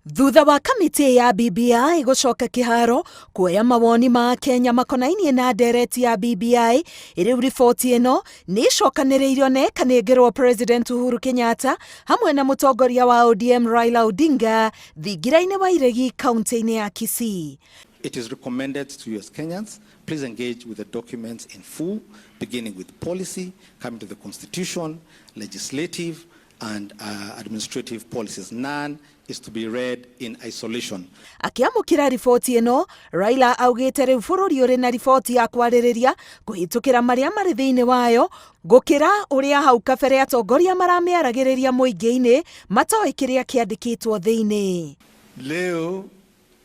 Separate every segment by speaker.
Speaker 1: Thutha wa kamĩtĩ ya BBI gũcoka kĩharo kuoya mawoni ma Kenya makonainie na ndereti ya BBI, rĩu riboti ĩno nĩ icokanĩrĩirio na ĩkanengerwo President Uhuru Kenyatta hamwe na mũtongoria wa ODM Raila Odinga thingira-inĩ wa iregi kaunti-inĩ ya Kisii.
Speaker 2: It is recommended to you as Kenyans, please engage with the documents in full, beginning with policy, coming to the constitution, legislative and administrative policies. None is to be read in isolation.
Speaker 1: Akiamũkĩra riboti ĩno, Raila augĩte rĩu bũrũri ũrĩ na riboti ya kwarĩrĩria kũhĩtũkĩra marĩa marĩ thĩinĩ wayo, gũkĩra ũrĩa hau kabere atongoria maramĩaragĩrĩria mũingĩ-inĩ matoĩ kĩrĩa kĩandĩkĩtwo thĩinĩ.
Speaker 3: Leo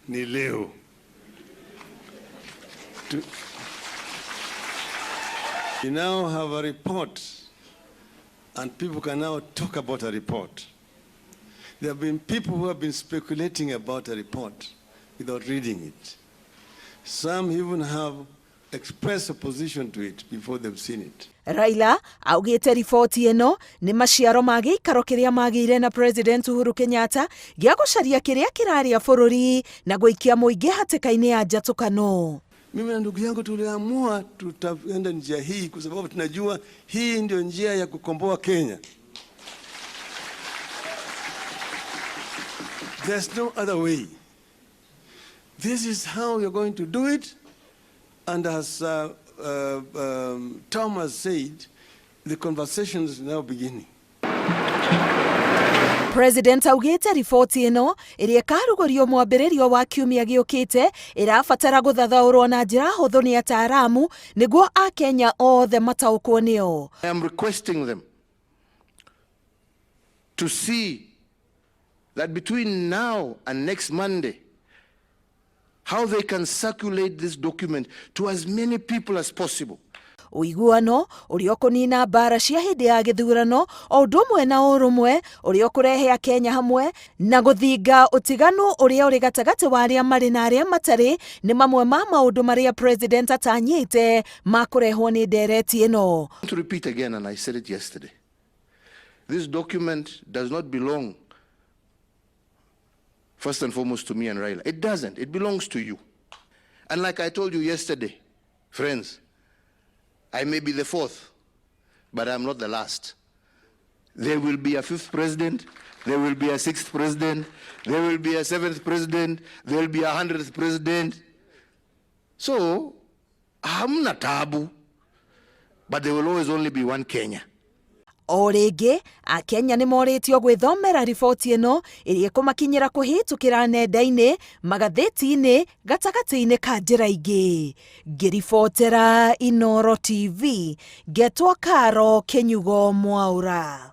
Speaker 3: ni leo. We now have a report and people can now talk about a report. There have been people who have been speculating about a report without reading it. Some even have expressed opposition to it before they've seen it.
Speaker 1: Raila augĩte riboti ĩno nĩ maciaro ma gĩikaro kĩrĩa magĩire na President Uhuru Kenyatta gĩa gũcaria kĩrĩa kĩrarĩa bũrũri na gũikia mũingĩ hatĩka-inĩ ya njatũkano.
Speaker 3: Mimi na ndugu yangu tuliamua tutaenda njia hii kwa sababu tunajua hii ndio njia ya kukomboa Kenya. There's no other way. This is how we're going to do it. And as Thomas said, the conversation is now beginning.
Speaker 1: President augĩte riboti ĩno ĩrĩa ikarugũrio mwambĩrĩrio wa kiumia gĩũkĩte ĩrabatara gũthathaũrwo na njĩra hũthũ nĩ ataaramu nĩguo Akenya othe mataũkwo nĩyo.
Speaker 4: I am requesting them to see that between now and next Monday, how they can circulate this document to as many people as possible.
Speaker 1: Ũiguano ũrĩa ũkũnina mbara cia hĩndĩ ya gĩthurano o ũndũ ũmwe na ũrũmwe ũrĩa ũkũrehe Akenya hamwe na gũthinga ũtiganu ũrĩa ũrĩ gatagatĩ wa arĩa marĩ na arĩa matarĩ nĩ mamwe ma maũndũ marĩa President atanyĩte ma kũrehwo nĩ ndereti ĩno.
Speaker 4: To repeat again, and I said it yesterday, this document does not belong first and foremost to me and Raila. It doesn't. It belongs to you. And like I told you yesterday, friends, I may be the fourth, but I'm not the last. There will be a fifth president, there will be a sixth president, there will be a seventh president, there will be 100th president. So, I'm not taboo, but there will always only be one Kenya.
Speaker 1: O rĩngĩ, Akenya nĩ morĩtio gwĩthomera riboti ĩno ĩrĩa ĩkũmakinyĩra kũhĩtũkĩra nenda-inĩ, magathĩti-inĩ, gatagatĩ-inĩ ka njĩra ingĩ. Ngĩribotera Inooro TV, ngetwo Karo Kenyugo Mwaura.